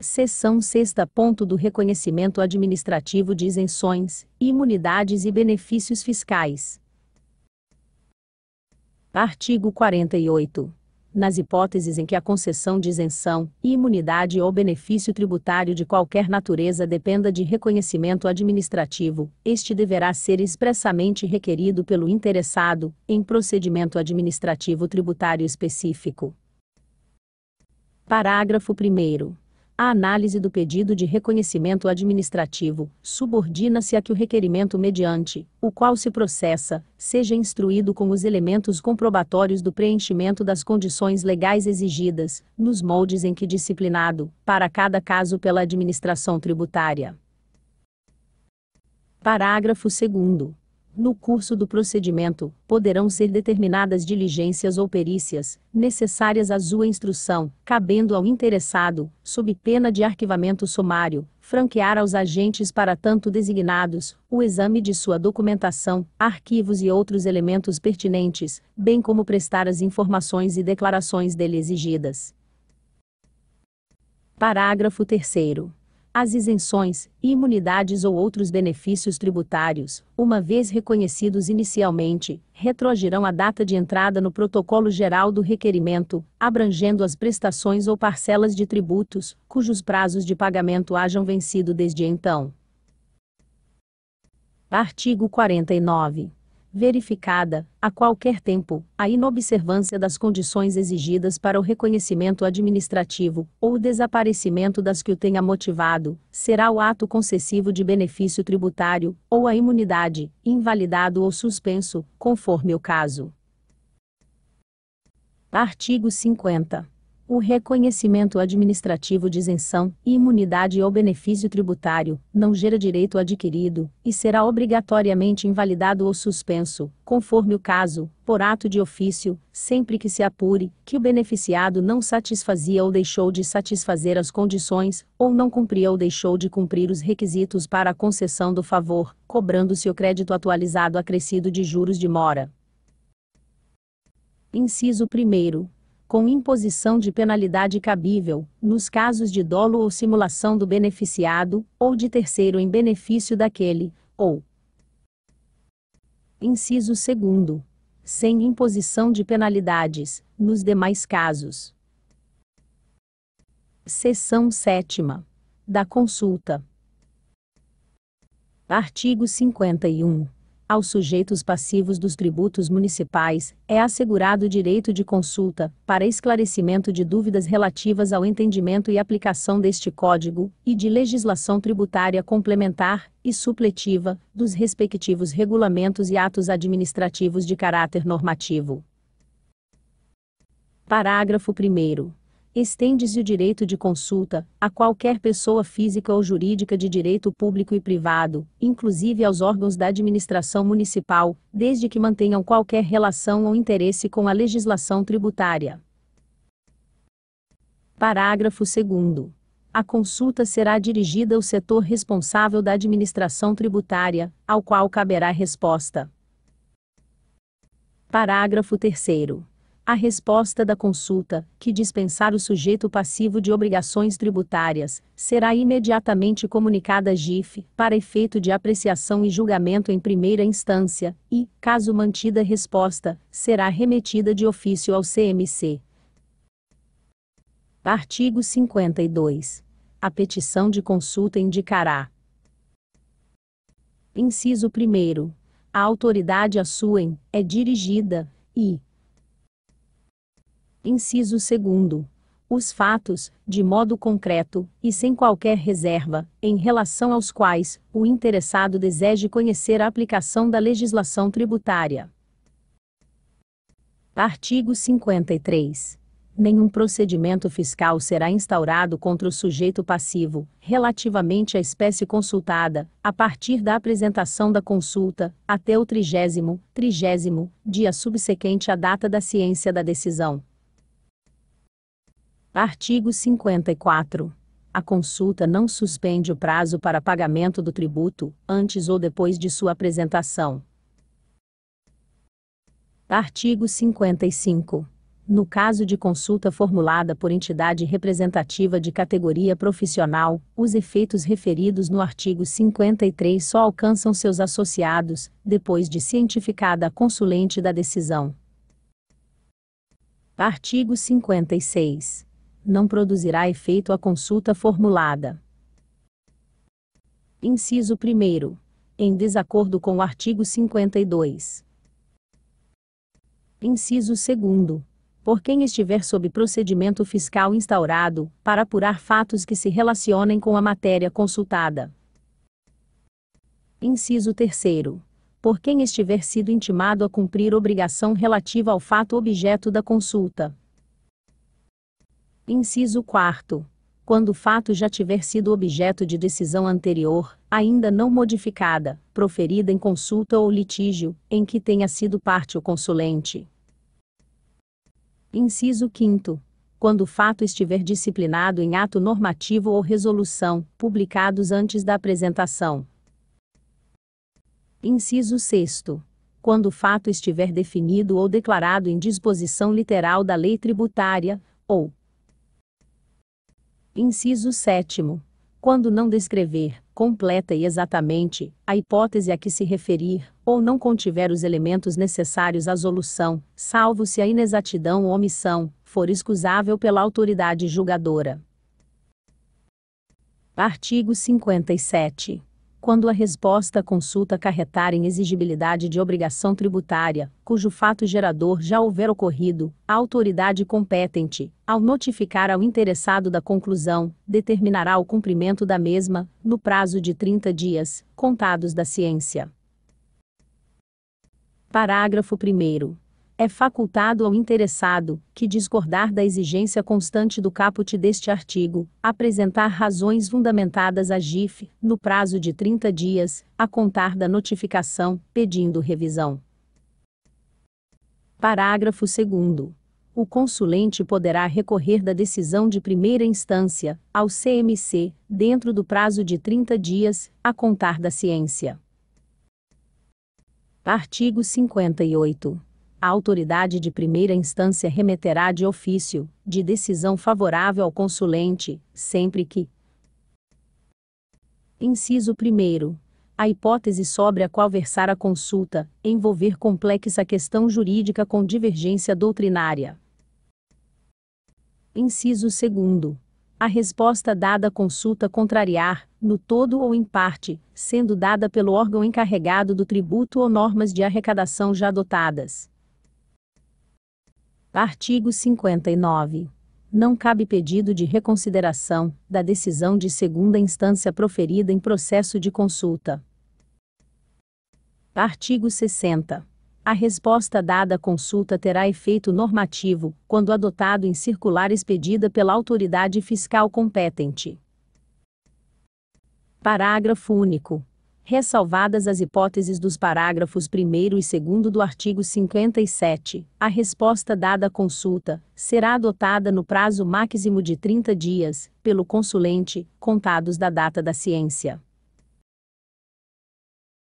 Seção 6ª. Ponto do reconhecimento administrativo de isenções, imunidades e benefícios fiscais. Artigo 48. Nas hipóteses em que a concessão de isenção, imunidade ou benefício tributário de qualquer natureza dependa de reconhecimento administrativo, este deverá ser expressamente requerido pelo interessado, em procedimento administrativo tributário específico. Parágrafo 1º. A análise do pedido de reconhecimento administrativo subordina-se a que o requerimento mediante o qual se processa seja instruído com os elementos comprobatórios do preenchimento das condições legais exigidas, nos moldes em que disciplinado, para cada caso pela administração tributária. Parágrafo 2º. No curso do procedimento, poderão ser determinadas diligências ou perícias, necessárias à sua instrução, cabendo ao interessado, sob pena de arquivamento sumário, franquear aos agentes para tanto designados, o exame de sua documentação, arquivos e outros elementos pertinentes, bem como prestar as informações e declarações dele exigidas. Parágrafo 3º. As isenções, imunidades ou outros benefícios tributários, uma vez reconhecidos inicialmente, retroagirão a data de entrada no protocolo geral do requerimento, abrangendo as prestações ou parcelas de tributos, cujos prazos de pagamento hajam vencido desde então. Artigo 49. Verificada, a qualquer tempo, a inobservância das condições exigidas para o reconhecimento administrativo, ou o desaparecimento das que o tenha motivado, será o ato concessivo de benefício tributário, ou a imunidade, invalidado ou suspenso, conforme o caso. Artigo 50. O reconhecimento administrativo de isenção, imunidade ou benefício tributário, não gera direito adquirido, e será obrigatoriamente invalidado ou suspenso, conforme o caso, por ato de ofício, sempre que se apure que o beneficiado não satisfazia ou deixou de satisfazer as condições, ou não cumpria ou deixou de cumprir os requisitos para a concessão do favor, cobrando-se o crédito atualizado acrescido de juros de mora. Inciso 1º. Com imposição de penalidade cabível, nos casos de dolo ou simulação do beneficiado, ou de terceiro em benefício daquele, ou. Inciso 2º. Sem imposição de penalidades, nos demais casos. Seção 7ª. Da consulta. Artigo 51. Aos sujeitos passivos dos tributos municipais, é assegurado o direito de consulta, para esclarecimento de dúvidas relativas ao entendimento e aplicação deste Código, e de legislação tributária complementar e supletiva, dos respectivos regulamentos e atos administrativos de caráter normativo. Parágrafo 1º. Estende-se o direito de consulta a qualquer pessoa física ou jurídica de direito público e privado, inclusive aos órgãos da administração municipal, desde que mantenham qualquer relação ou interesse com a legislação tributária. Parágrafo 2º. A consulta será dirigida ao setor responsável da administração tributária, ao qual caberá resposta. Parágrafo 3º. A resposta da consulta, que dispensar o sujeito passivo de obrigações tributárias, será imediatamente comunicada à GIF, para efeito de apreciação e julgamento em primeira instância, e, caso mantida a resposta, será remetida de ofício ao CMC. Artigo 52. A petição de consulta indicará. Inciso 1º. A autoridade a suem é dirigida, e. Inciso 2º. Os fatos, de modo concreto, e sem qualquer reserva, em relação aos quais o interessado deseje conhecer a aplicação da legislação tributária. Artigo 53. Nenhum procedimento fiscal será instaurado contra o sujeito passivo, relativamente à espécie consultada, a partir da apresentação da consulta, até o 30º dia subsequente à data da ciência da decisão. Artigo 54. A consulta não suspende o prazo para pagamento do tributo, antes ou depois de sua apresentação. Artigo 55. No caso de consulta formulada por entidade representativa de categoria profissional, os efeitos referidos no artigo 53 só alcançam seus associados, depois de cientificada a consulente da decisão. Artigo 56. Não produzirá efeito a consulta formulada. Inciso 1º. Em desacordo com o artigo 52. Inciso 2º. Por quem estiver sob procedimento fiscal instaurado, para apurar fatos que se relacionem com a matéria consultada. Inciso 3º. Por quem estiver sido intimado a cumprir obrigação relativa ao fato objeto da consulta. Inciso 4º. Quando o fato já tiver sido objeto de decisão anterior, ainda não modificada, proferida em consulta ou litígio, em que tenha sido parte o consulente. Inciso 5º. Quando o fato estiver disciplinado em ato normativo ou resolução, publicados antes da apresentação. Inciso 6º. Quando o fato estiver definido ou declarado em disposição literal da lei tributária, ou. Inciso 7º. Quando não descrever, completa e exatamente, a hipótese a que se referir, ou não contiver os elementos necessários à solução, salvo se a inexatidão ou omissão for excusável pela autoridade julgadora. Artigo 57. Quando a resposta à consulta acarretar em exigibilidade de obrigação tributária, cujo fato gerador já houver ocorrido, a autoridade competente, ao notificar ao interessado da conclusão, determinará o cumprimento da mesma, no prazo de 30 dias, contados da ciência. Parágrafo 1º. É facultado ao interessado, que discordar da exigência constante do caput deste artigo, apresentar razões fundamentadas à GIF, no prazo de 30 dias, a contar da notificação, pedindo revisão. Parágrafo 2º. O consulente poderá recorrer da decisão de primeira instância, ao CMC, dentro do prazo de 30 dias, a contar da ciência. Artigo 58. A autoridade de primeira instância remeterá de ofício, de decisão favorável ao consulente, sempre que. Inciso 1º. A hipótese sobre a qual versar a consulta, envolver complexa questão jurídica com divergência doutrinária. Inciso 2º. A resposta dada à consulta contrariar, no todo ou em parte, sendo dada pelo órgão encarregado do tributo ou normas de arrecadação já adotadas. Artigo 59. Não cabe pedido de reconsideração da decisão de segunda instância proferida em processo de consulta. Artigo 60. A resposta dada à consulta terá efeito normativo, quando adotado em circular expedida pela autoridade fiscal competente. Parágrafo único. Ressalvadas as hipóteses dos parágrafos 1º e 2º do artigo 57, a resposta dada à consulta será adotada no prazo máximo de 30 dias, pelo consulente, contados da data da ciência.